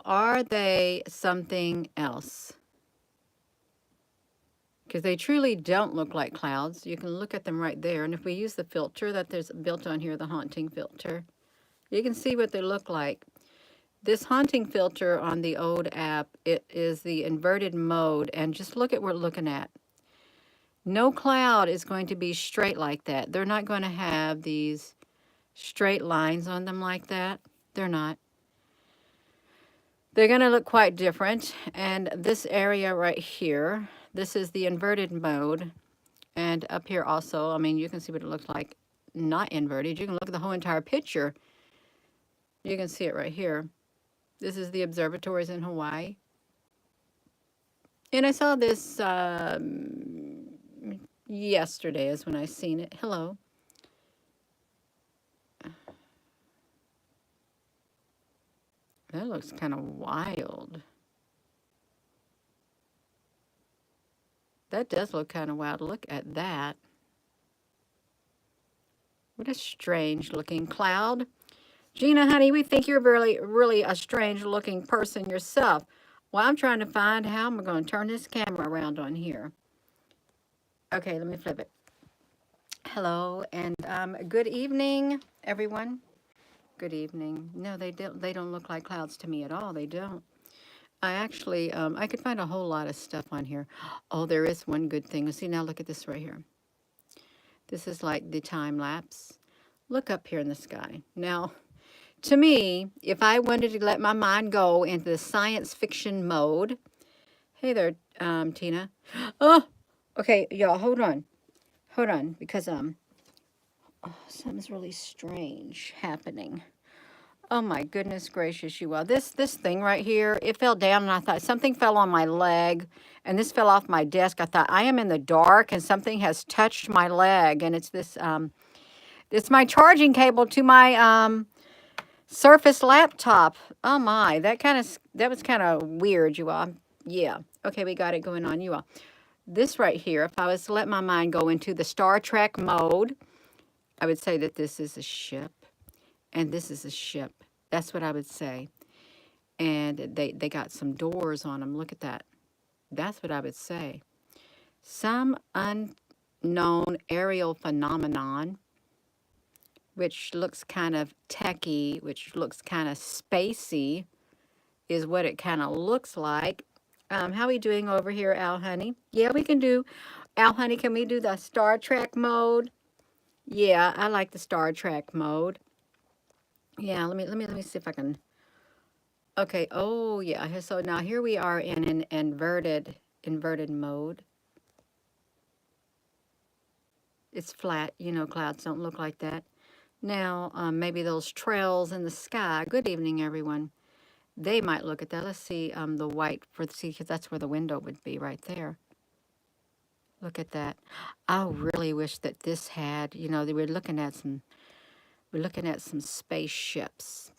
are they something else? Because they truly don't look like clouds. You can look at them right there. And if we use the filter that there's built on here, the haunting filter, you can see what they look like. This haunting filter on the old app, it is the inverted mode. And just look at what we're looking at. No cloud is going to be straight like that. They're not going to have these straight lines on them like that. They're not. They're going to look quite different. And this area right here, this is the inverted mode. And up here also, I mean, you can see what it looks like not inverted. You can look at the whole entire picture. You can see it right here. This is the observatories in Hawaii. And I saw this yesterday is when I seen it. Hello. That looks kind of wild. That does look kind of wild. Look at that. What a strange looking cloud. Gina, honey, we think you're really a strange looking person yourself. Well, I'm trying to find how I'm going to turn this camera around on here. Okay, let me flip it. Hello, and good evening, everyone. Good evening. No, they don't look like clouds to me at all. They don't. I actually, I could find a whole lot of stuff on here. Oh, there is one good thing. See, now look at this right here. This is like the time lapse. Look up here in the sky. Now, to me, if I wanted to let my mind go into the science fiction mode, hey there, Tina. Oh, okay, y'all, hold on, because something's really strange happening. Oh my goodness gracious, you all! This thing right here, it fell down, and I thought something fell on my leg, and this fell off my desk. I thought I am in the dark, and something has touched my leg, and it's this it's my charging cable to my Surface laptop. Oh my, that was kind of weird, you all. Yeah. Okay, we got it going on, you all. This right here, if I was to let my mind go into the Star Trek mode, I would say that this is a ship and this is a ship. That's what I would say. And they got some doors on them. Look at that. That's what I would say. Some unknown aerial phenomenon, which looks kind of techy, which looks kind of spacey, is what it kind of looks like. How are we doing over here, Al Honey? Yeah, we can do, Al Honey, can we do the Star Trek mode? Yeah, I like the Star Trek mode. Yeah, let me see if I can. Okay, oh yeah, so now here we are in an inverted mode. It's flat, you know, clouds don't look like that. Now, maybe those trails in the sky. Good evening, everyone. They might look at that. Let's see the white because that's where the window would be right there. Look at that. I really wish that this had, you know, we're looking at some spaceships.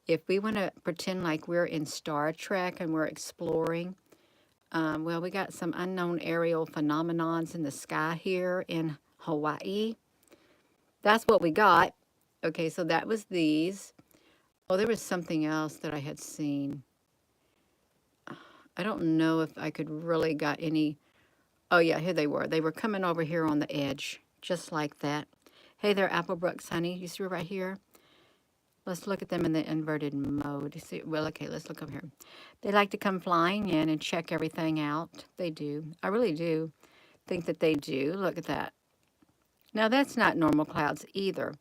If we want to pretend like we're in Star Trek and we're exploring, well, we got some unknown aerial phenomenons in the sky here in Hawaii. That's what we got. Okay, so that was these. Oh, there was something else that I had seen. I don't know if I could really got any. Oh, yeah, here they were. They were coming over here on the edge, just like that. Hey there, Applebrooks, honey. You see right here? Let's look at them in the inverted mode. See, well, okay, let's look over here. They like to come flying in and check everything out. They do. I really do think that they do. Look at that. Now, that's not normal clouds either.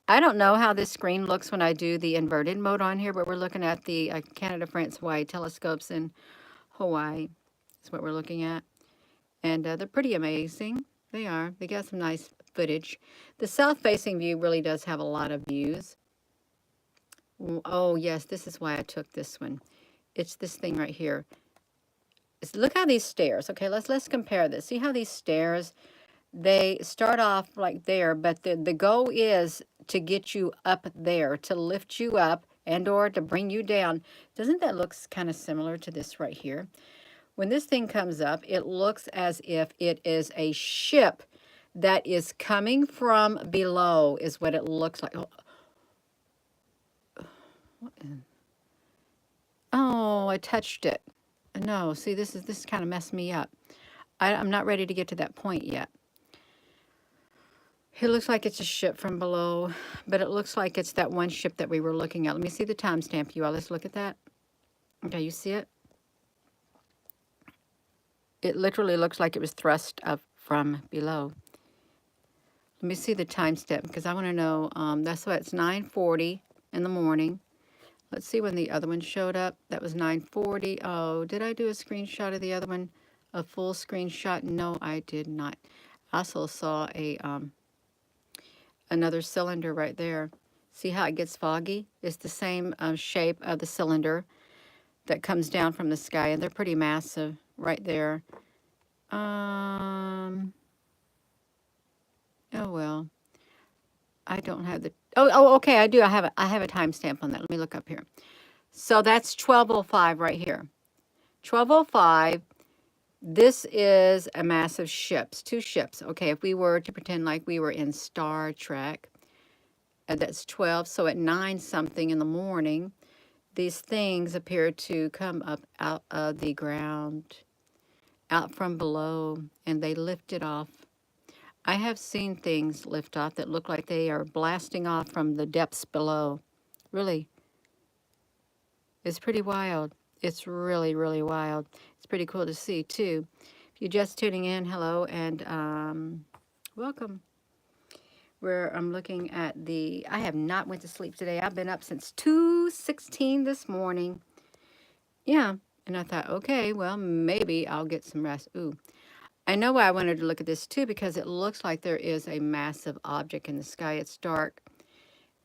I don't know how this screen looks when I do the inverted mode on here, but we're looking at the Canada, France, Hawaii telescopes in Hawaii. That's what we're looking at. And they're pretty amazing. They are. They got some nice footage. The south-facing view really does have a lot of views. Oh, yes, this is why I took this one. It's this thing right here. Look how these stairs, okay, let's compare this. See how these stairs, they start off like there, but the goal is to get you up there, to lift you up and or to bring you down. Doesn't that look kind of similar to this right here? When this thing comes up, it looks as if it is a ship that is coming from below, is what it looks like. Oh I touched it. No, see, this kind of messed me up. I'm not ready to get to that point yet. It looks like it's a ship from below, but it looks like it's that one ship that we were looking at. Let me see the timestamp, you all. Let's look at that. Okay, you see it? It literally looks like it was thrust up from below. Let me see the timestamp because I want to know. That's what it's 9:40 in the morning. Let's see when the other one showed up. That was 9:40. Oh, did I do a screenshot of the other one? A full screenshot? No, I did not. I also saw a another cylinder right there. See how it gets foggy? It's the same shape of the cylinder that comes down from the sky, and they're pretty massive right there. Oh well, I don't have the. Okay, I do. I have a timestamp on that. Let me look up here. So that's 12:05 right here. 12:05. This is a massive ships, two ships. Okay, if we were to pretend like we were in Star Trek, that's 12. So at 9 something in the morning, these things appear to come up out of the ground, out from below, and they lifted off. I have seen things lift off that look like they are blasting off from the depths below. Really, it's pretty wild. It's really, really wild. It's pretty cool to see, too. If you're just tuning in, hello, and welcome. Where I'm looking at the... I have not went to sleep today. I've been up since 2:16 this morning. Yeah, and I thought, okay, well, maybe I'll get some rest. Ooh. I know why I wanted to look at this too, because it looks like there is a massive object in the sky. It's dark,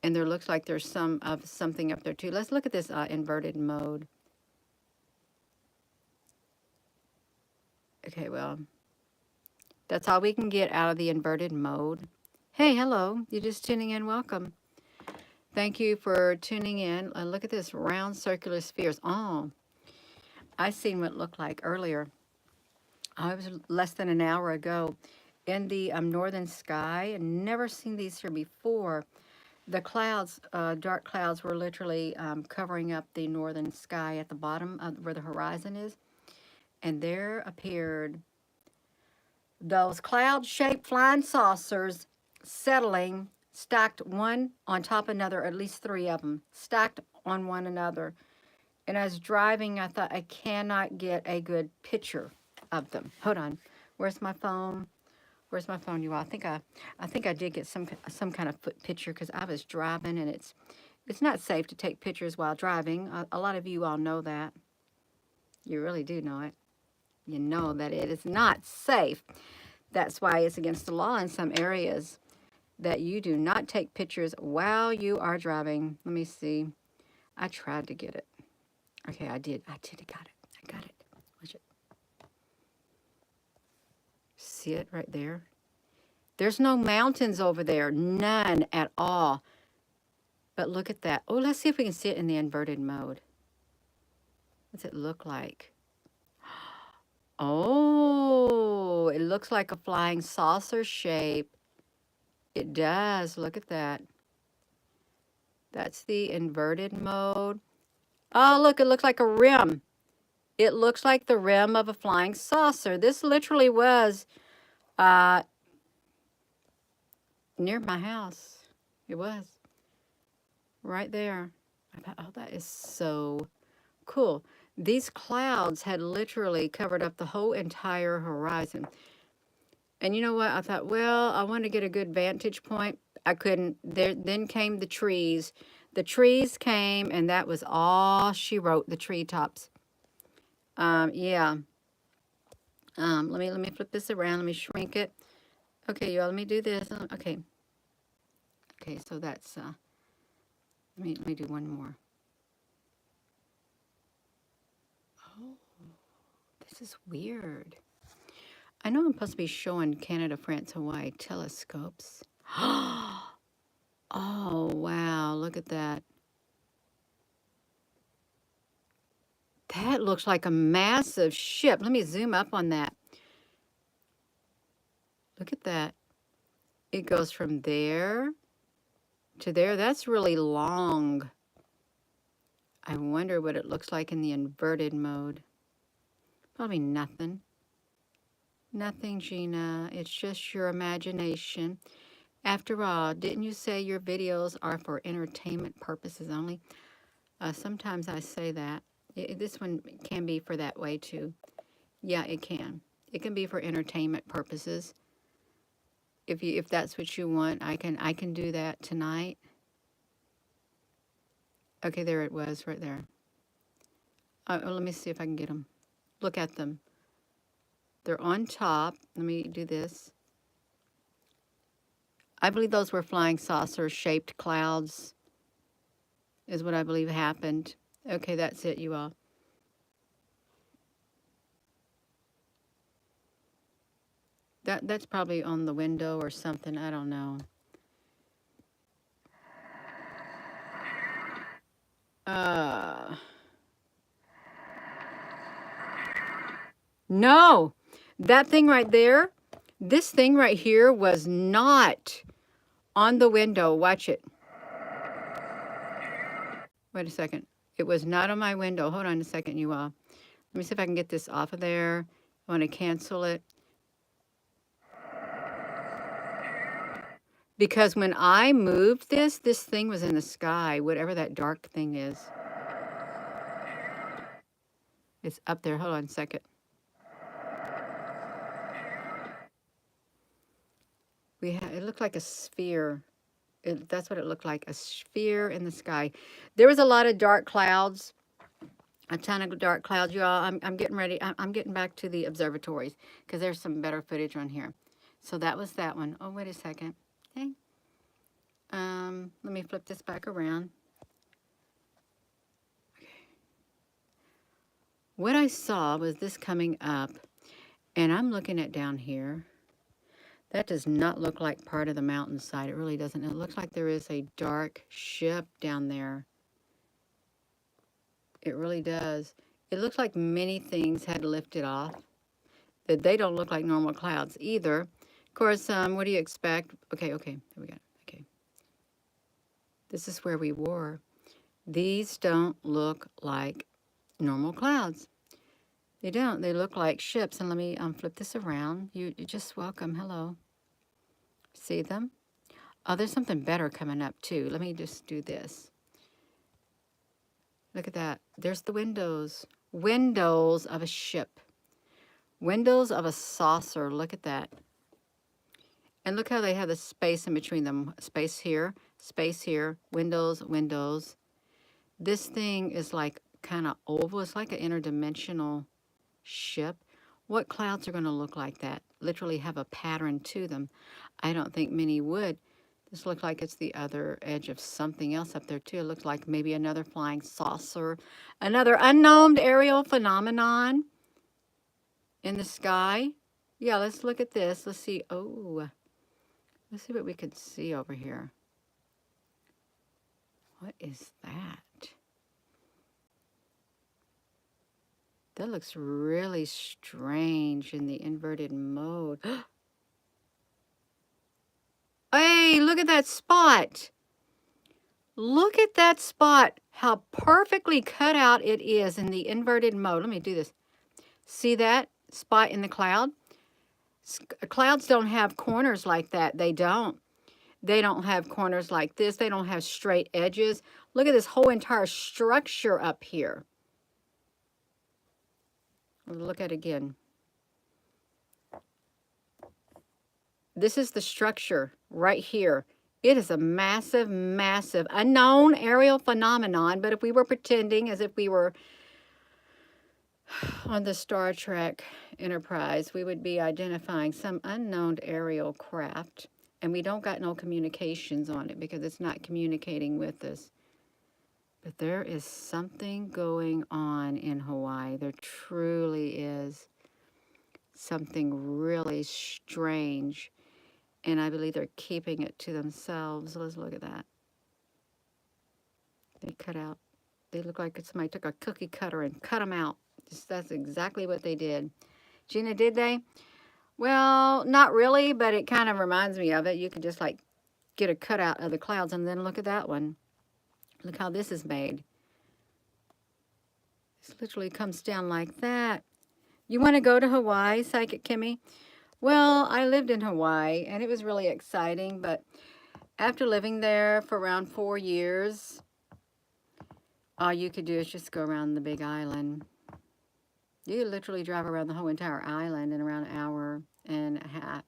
and there looks like there's something up there too. Let's look at this inverted mode. Okay, well, that's all we can get out of the inverted mode. Hey, hello, you're just tuning in. Welcome. Thank you for tuning in. Look at this round circular spheres. Oh, I seen what it looked like earlier. I was less than an hour ago in the northern sky, and never seen these here before. The clouds, dark clouds, were literally covering up the northern sky at the bottom of where the horizon is, and there appeared those cloud-shaped flying saucers settling, stacked one on top of another, at least 3 of them, stacked on one another. And I was driving, I thought, I cannot get a good picture of them. Hold on. Where's my phone? Where's my phone, you all? I think I did get some kind of foot picture because I was driving, and it's not safe to take pictures while driving. A lot of you all know that. You really do know it. You know that it is not safe. That's why it's against the law in some areas that you do not take pictures while you are driving. Let me see. I tried to get it. Okay, I did. I got it. I got it. Watch it. See it right there? There's no mountains over there. None at all. But look at that. Oh, let's see if we can see it in the inverted mode. What's it look like? Oh, it looks like a flying saucer shape. It does. Look at that. That's the inverted mode. Oh, look, it looks like a rim. It looks like the rim of a flying saucer. This literally was near my house. It was. Right there. I thought, oh, that is so cool. These clouds had literally covered up the whole entire horizon. And you know what? I thought, well, I want to get a good vantage point. I couldn't. Then came the trees. The trees came, and that was all she wrote, the treetops. Yeah. Let me flip this around. Let me shrink it. Okay, y'all, let me do this. Okay. Okay, so that's, let me do one more. Oh, this is weird. I know I'm supposed to be showing Canada, France, Hawaii telescopes. Oh, wow, look at that. That looks like a massive ship. Let me zoom up on that. Look at that. It goes from there to there. That's really long. I wonder what it looks like in the inverted mode. Probably nothing. Nothing, Gina. It's just your imagination. After all, didn't you say your videos are for entertainment purposes only? Sometimes I say that. This one can be for that way too. Yeah, it can. It can be for entertainment purposes. If that's what you want, I can do that tonight. Okay, there it was right there. Let me see if I can get them. Look at them. They're on top. Let me do this. I believe those were flying saucer-shaped clouds is what I believe happened. Okay, that's it, you all. That's probably on the window or something. I don't know. No, that thing right there, this thing right here was not on the window. Watch it. Wait a second. It was not on my window. Hold on a second, you all. Let me see if I can get this off of there. I want to cancel it. Because when I moved this thing was in the sky, whatever that dark thing is. It's up there. Hold on a second. It looked like a sphere. That's what it looked like, a sphere in the sky. There was a lot of dark clouds, a ton of dark clouds, y'all. I'm getting ready. I'm getting back to the observatories because there's some better footage on here. So that was that one. Oh, wait a second. Okay. Let me flip this back around. Okay. What I saw was this coming up, and I'm looking at down here. That does not look like part of the mountainside. It really doesn't. It looks like there is a dark ship down there. It really does. It looks like many things had lifted off. That they don't look like normal clouds either. Of course, what do you expect? Okay, here we go. Okay. This is where we were. These don't look like normal clouds. They don't. They look like ships. And let me flip this around. You're just welcome. Hello. See them? Oh, there's something better coming up too. Let me just do this. Look at that. There's the windows. Windows of a ship. Windows of a saucer. Look at that. And look how they have the space in between them. Space here, windows, windows. This thing is like kind of oval. It's like an interdimensional ship. What clouds are going to look like that? Literally have a pattern to them. I don't think many would. This looks like it's the other edge of something else up there too. It looks like maybe another flying saucer, another unknown aerial phenomenon in the sky. Yeah, let's look at this. Let's see. Oh, let's see what we could see over here. What is that? That looks really strange in the inverted mode. Hey, look at that spot. Look at that spot. How perfectly cut out it is in the inverted mode. Let me do this. See that spot in the cloud? Clouds don't have corners like that. They don't. They don't have corners like this. They don't have straight edges. Look at this whole entire structure up here. Look at it again. This is the structure right here. It is a massive, massive, unknown aerial phenomenon. But if we were pretending as if we were on the Star Trek Enterprise, we would be identifying some unknown aerial craft. And we don't got no communications on it because it's not communicating with us. But there is something going on in Hawaii. There truly is something really strange. And I believe they're keeping it to themselves. Let's look at that. They cut out. They look like somebody took a cookie cutter and cut them out. That's exactly what they did. Gina, did they? Well, not really, but it kind of reminds me of it. You can just like get a cutout of the clouds and then look at that one. Look how this is made. This literally comes down like that. You want to go to Hawaii, Psychic Kimmy? Well, I lived in Hawaii, and it was really exciting, but after living there for around 4 years, all you could do is just go around the big island. You literally drive around the whole entire island in around an hour and a half.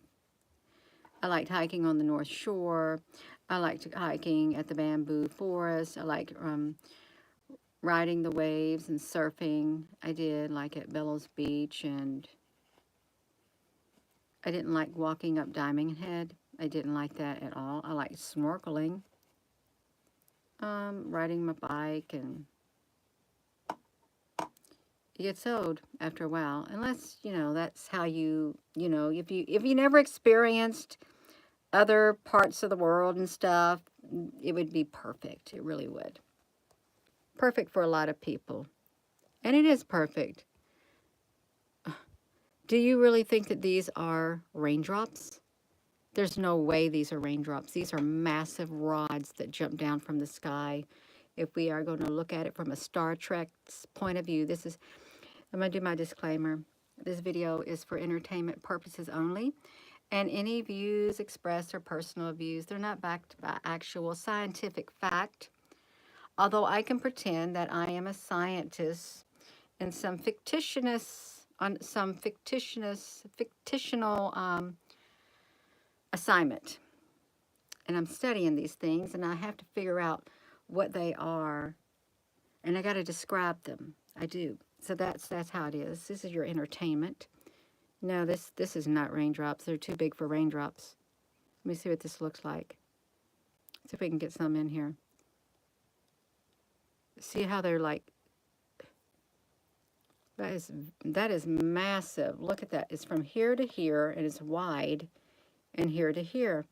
I liked hiking on the North Shore. I liked hiking at the bamboo forest. I liked riding the waves and surfing. I did, like at Bellows Beach, and I didn't like walking up Diamond Head. I didn't like that at all. I liked snorkeling, riding my bike, and it gets old after a while. Unless, that's how if you never experienced other parts of the world and stuff, it would be perfect. It really would. Perfect for a lot of people. And it is perfect. Do you really think that these are raindrops? There's no way these are raindrops. These are massive rods that jump down from the sky. If we are going to look at it from a Star Trek point of view, I'm going to do my disclaimer. This video is for entertainment purposes only, and any views expressed are personal views. They're not backed by actual scientific fact, although I can pretend that I am a scientist in some fictional assignment. And I'm studying these things, and I have to figure out what they are, and I got to describe them. I do. So that's how it is. This is your entertainment. No, this is not raindrops. They're too big for raindrops. Let me see what this looks like. See if we can get some in here. See how they're like, that is massive. Look at that. It's from here to here, and it's wide, and here to here.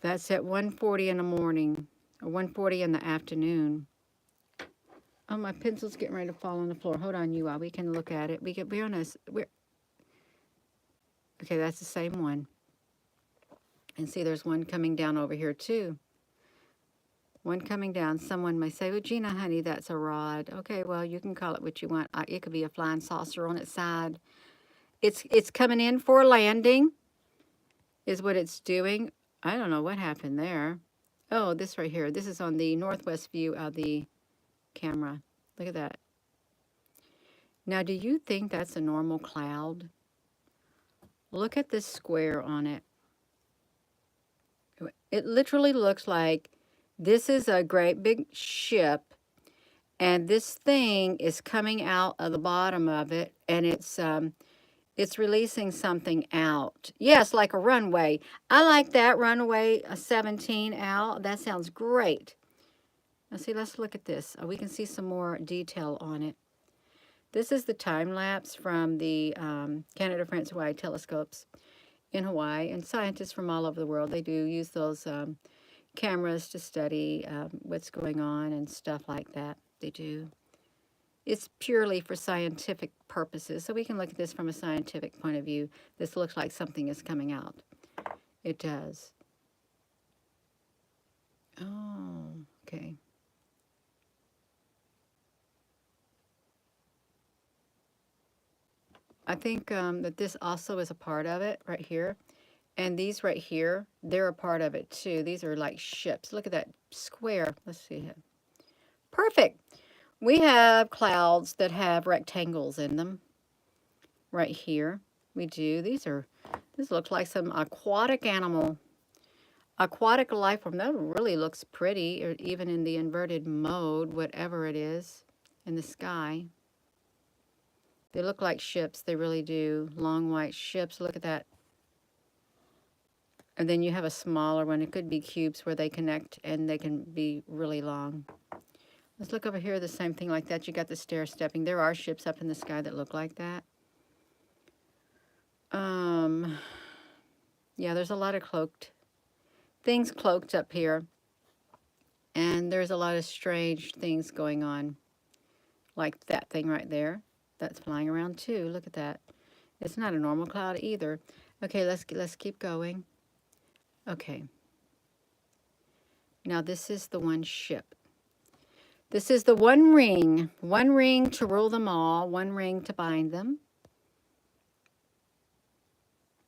That's at 1:40 in the morning, or 1:40 in the afternoon. Oh, my pencil's getting ready to fall on the floor. Hold on, you all. We can look at it. Okay, that's the same one. And see, there's one coming down over here, too. One coming down. Someone may say, well, Gina, honey, that's a rod. Okay, well, you can call it what you want. It could be a flying saucer on its side. It's coming in for a landing, is what it's doing. I don't know what happened there. Oh, this right here. This is on the northwest view of the camera. Look at that. Now, do you think that's a normal cloud? Look at this square on it. It literally looks like this is a great big ship, and this thing is coming out of the bottom of it, and it's releasing something out. Yes, like a runway. I like that runway 17 out. That sounds great. Now see, let's look at this. We can see some more detail on it. This is the time lapse from the Canada, France, Hawaii telescopes in Hawaii, and scientists from all over the world, they do use those cameras to study what's going on and stuff like that. They do. It's purely for scientific purposes, so we can look at this from a scientific point of view. This looks like something is coming out. It does. Oh, okay. I think that this also is a part of it right here. And these right here, they're a part of it too. These are like ships. Look at that square. Let's see here. Perfect. We have clouds that have rectangles in them right here. We do. This looks like some aquatic animal. Aquatic life form. That really looks pretty, or even in the inverted mode, whatever it is, in the sky. They look like ships. They really do. Long white ships. Look at that. And then you have a smaller one. It could be cubes where they connect and they can be really long. Let's look over here. The same thing like that. You got the stair stepping. There are ships up in the sky that look like that. Yeah, there's a lot of things cloaked up here. And there's a lot of strange things going on. Like that thing right there. That's flying around too. Look at that. It's not a normal cloud either. Okay, let's keep going. Okay. Now this is the one ship. This is the one ring to rule them all, one ring to bind them.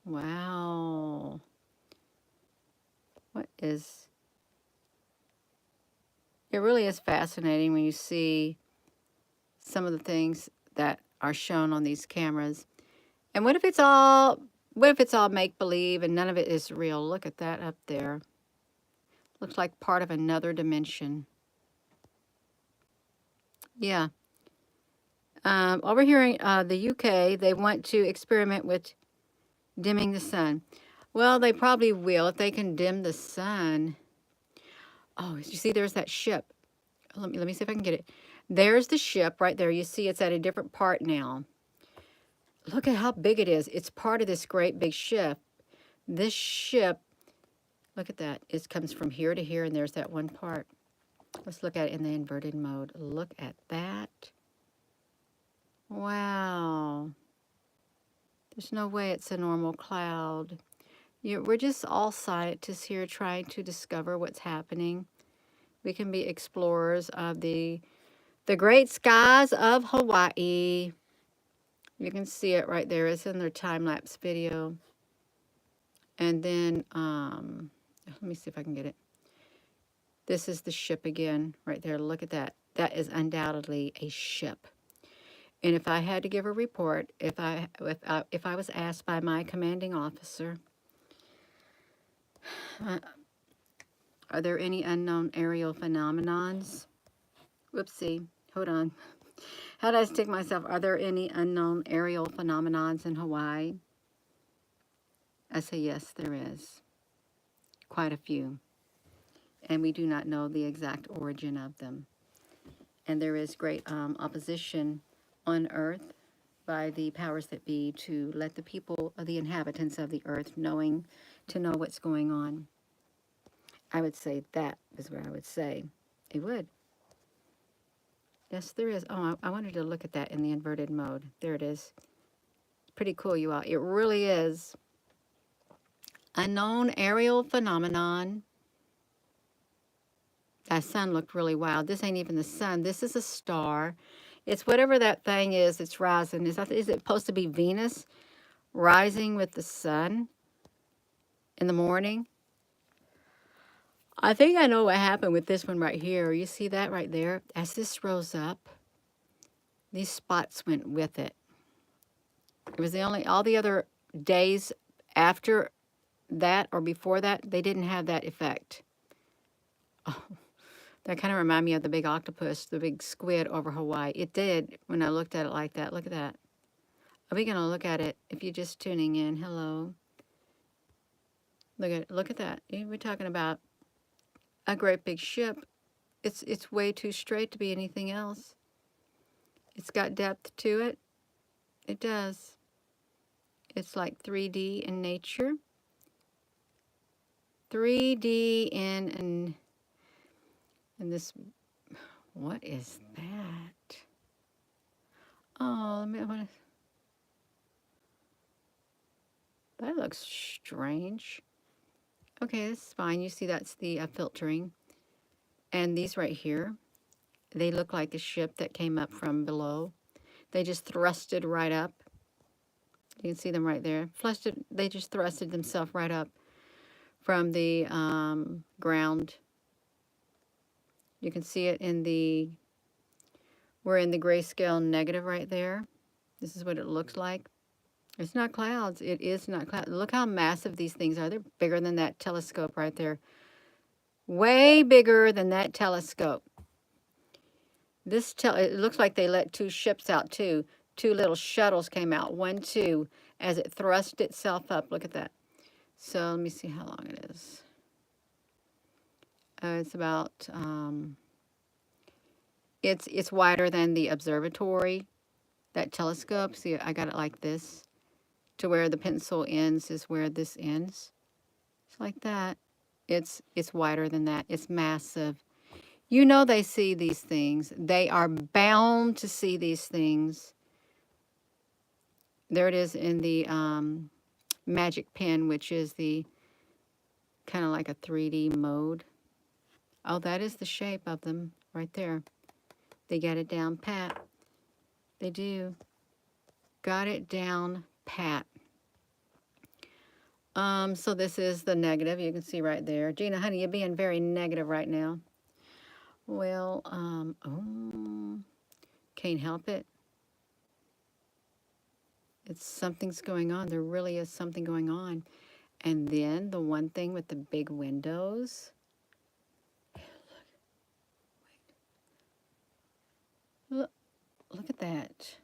Wow. What is, it really is fascinating when you see some of the things that are shown on these cameras. And what if it's all make believe and none of it is real? Look at that up there. Looks like part of another dimension. Yeah. Over here in the UK, they want to experiment with dimming the sun. Well, they probably will if they can dim the sun. Oh, you see, there's that ship. Let me see if I can get it. There's the ship right there. You see, it's at a different part now. Look at how big it is. It's part of this great big ship. This ship, look at that. It comes from here to here, and there's that one part. Let's look at it in the inverted mode. Look at that. Wow. There's no way it's a normal cloud. We're just all scientists here trying to discover what's happening. We can be explorers of the great skies of Hawaii. You can see it right there. It's in their time-lapse video. And then, let me see if I can get it. This is the ship again, right there. Look at that. That is undoubtedly a ship. And if I had to give a report, if I was asked by my commanding officer, are there any unknown aerial phenomenons? Whoopsie, hold on. How did I stick myself? Are there any unknown aerial phenomenons in Hawaii? I say yes, there is. Quite a few. And we do not know the exact origin of them. And there is great opposition on Earth by the powers that be to let the people, the inhabitants of the Earth, to know what's going on. I would say that is what I would say. It would. Yes, there is. Oh, I wanted to look at that in the inverted mode. There it is. Pretty cool, you all. It really is. Unknown aerial phenomenon. That sun looked really wild. This ain't even the sun. This is a star. It's whatever that thing is. It's rising. Is it supposed to be Venus rising with the sun in the morning? I think I know what happened with this one right here. You see that right there? As this rose up, these spots went with it. It was all the other days after that or before that, they didn't have that effect. Oh, that kind of reminded me of the big octopus, the big squid over Hawaii. It did when I looked at it like that. Look at that. Are we going to look at it if you're just tuning in? Hello. Look at that. We're talking about a great big ship. It's way too straight to be anything else. It's got depth to it. It does. It's like 3D in nature. 3D in this. What is that? Oh, that looks strange. Okay, this is fine. You see that's the filtering. And these right here, they look like a ship that came up from below. They just thrusted right up. You can see them right there. They just thrusted themselves right up from the ground. You can see it we're in the grayscale negative right there. This is what it looks like. It's not clouds. It is not clouds. Look how massive these things are. They're bigger than that telescope right there. Way bigger than that telescope. It looks like they let two ships out too. Two little shuttles came out. 1, 2, as it thrust itself up. Look at that. So let me see how long it is. It's about, it's wider than the observatory, that telescope. See, I got it like this, to where the pencil ends is where this ends. It's like that. It's wider than that. It's massive. You know they see these things. They are bound to see these things. There it is in the magic pen, which is the kind of like a 3D mode. Oh, that is the shape of them right there. They got it down pat. They do. Got it down pat. So this is the negative. You can see right there. Gina, honey, you're being very negative right now. Well, oh, can't help it. It's something's going on. There really is something going on. And then the one thing with the big windows. Look, look at that.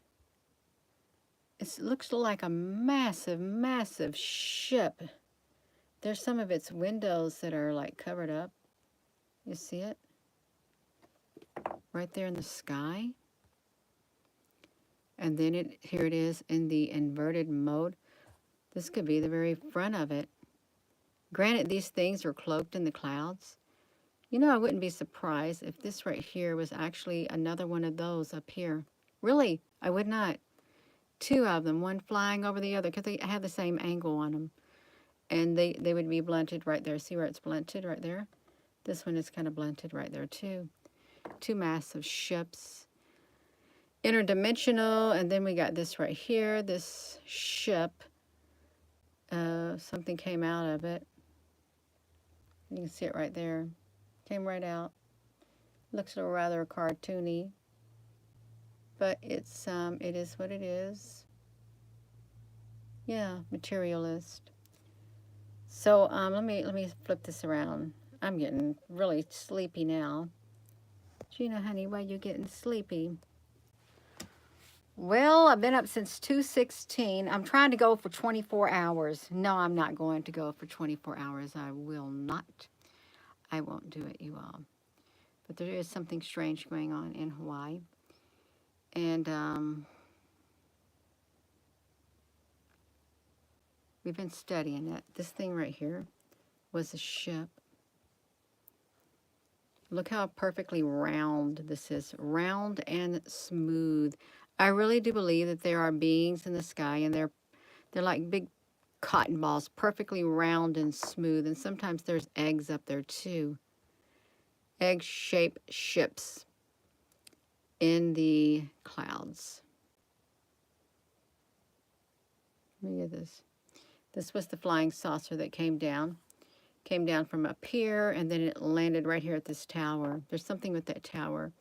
It looks like a massive, massive ship. There's some of its windows that are like covered up. You see it? Right there in the sky. And then here it is in the inverted mode. This could be the very front of it. Granted, these things are cloaked in the clouds. You know, I wouldn't be surprised if this right here was actually another one of those up here. Really, I would not. Two of them, one flying over the other, because they have the same angle on them. And they would be blunted right there. See where it's blunted right there? This one is kind of blunted right there too. Two massive ships. Interdimensional, and then we got this right here, this ship. Something came out of it. You can see it right there. Came right out. Looks a little rather cartoony, but it's it is what it is. Yeah, materialist. So let me flip this around. I'm getting really sleepy now. Gina, honey, why you getting sleepy? Well, I've been up since 2:16. I'm trying to go for 24 hours. No, I'm not going to go for 24 hours. I will not. I won't do it, you all. But there is something strange going on in Hawaii. And we've been studying it. This thing right here was a ship. Look how perfectly round this is. Round and smooth. I really do believe that there are beings in the sky, and they're like big cotton balls, perfectly round and smooth. And sometimes there's eggs up there too. Egg-shaped ships in the clouds. Let me get this. This was the flying saucer that came down. Came down from up here, and then it landed right here at this tower. There's something with that tower.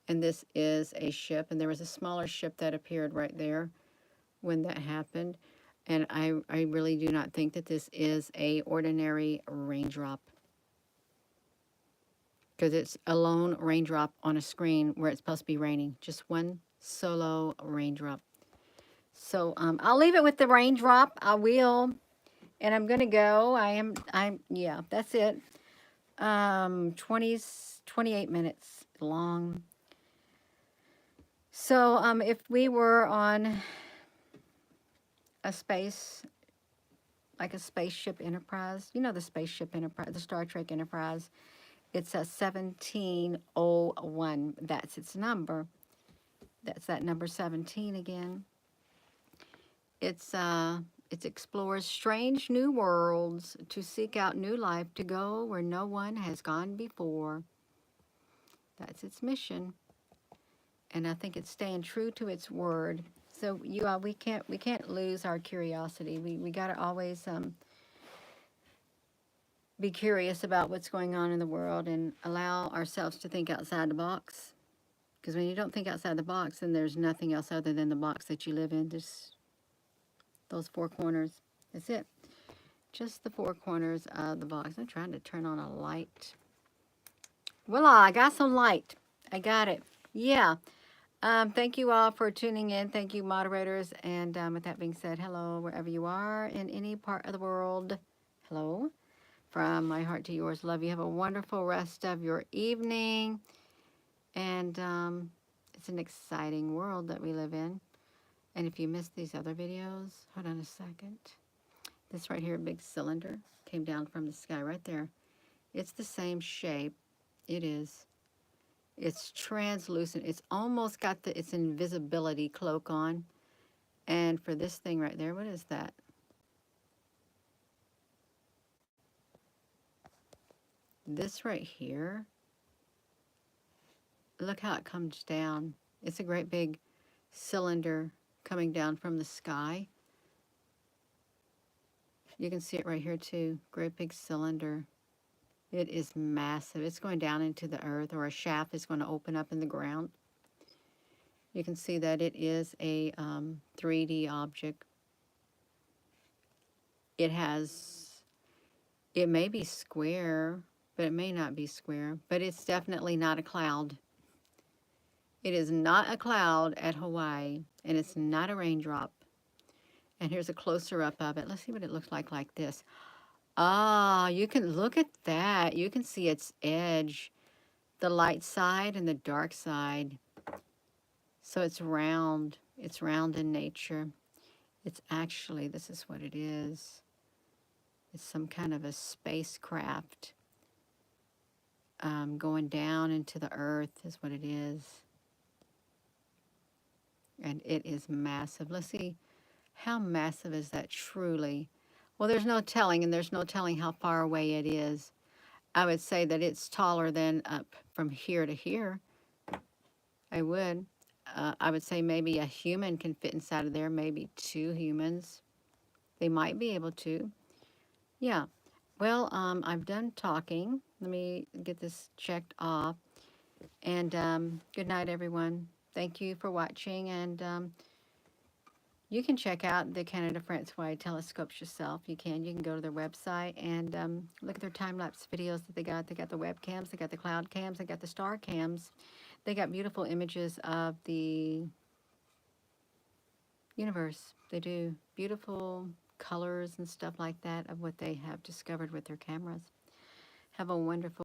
And this is a ship, and there was a smaller ship that appeared right there when that happened. And I really do not think that this is a ordinary raindrop, because it's a lone raindrop on a screen where it's supposed to be raining. Just one solo raindrop. So I'll leave it with the raindrop. I will. And I'm going to go. Yeah, that's it. 28 minutes long. So if we were on a space, like a spaceship Enterprise, you know the spaceship Enterprise, the Star Trek Enterprise, it's a 1701. That's its number. That's that number 17 again. It explores strange new worlds to seek out new life, to go where no one has gone before. That's its mission. And I think it's staying true to its word. So you all, we can't lose our curiosity. We got to always be curious about what's going on in the world and allow ourselves to think outside the box. Because when you don't think outside the box, then there's nothing else other than the box that you live in. Just those four corners. That's it. Just the four corners of the box. I'm trying to turn on a light. Voila, I got some light. I got it. Yeah. Thank you all for tuning in. Thank you, moderators. And with that being said, hello, wherever you are in any part of the world. Hello. From my heart to yours. Love you. Have a wonderful rest of your evening. And it's an exciting world that we live in. And if you missed these other videos, hold on a second. This right here, big cylinder, came down from the sky right there. It's the same shape. It is. It's translucent. It's almost got its invisibility cloak on. And for this thing right there, what is that? This right here Look how it comes down. It's a great big cylinder coming down from the sky. You can see it right here too. Great big cylinder. It is massive. It's going down into the earth, or a shaft is going to open up in the ground. You can see that it is a 3D object. It may be square, but it may not be square, but it's definitely not a cloud. It is not a cloud at Hawaii, and it's not a raindrop. And here's a closer up of it. Let's see what it looks like this. Ah, you can look at that. You can see its edge, the light side and the dark side. So it's round. It's round in nature. It's actually, this is what it is. It's some kind of a spacecraft going down into the earth is what it is. And it is massive. Let's see, how massive is that truly? Well, there's no telling, and there's no telling how far away it is. I would say that it's taller than up from here to here. I would. I would say maybe a human can fit inside of there, maybe 2 humans. They might be able to. Yeah. Well, I'm done talking. Let me get this checked off. And good night, everyone. Thank you for watching. And you can check out the Canada-France-wide telescopes yourself. You can go to their website and look at their time-lapse videos that they got. They got the webcams, they got the cloud cams, they got the star cams. They got beautiful images of the universe. They do beautiful colors and stuff like that of what they have discovered with their cameras. Have a wonderful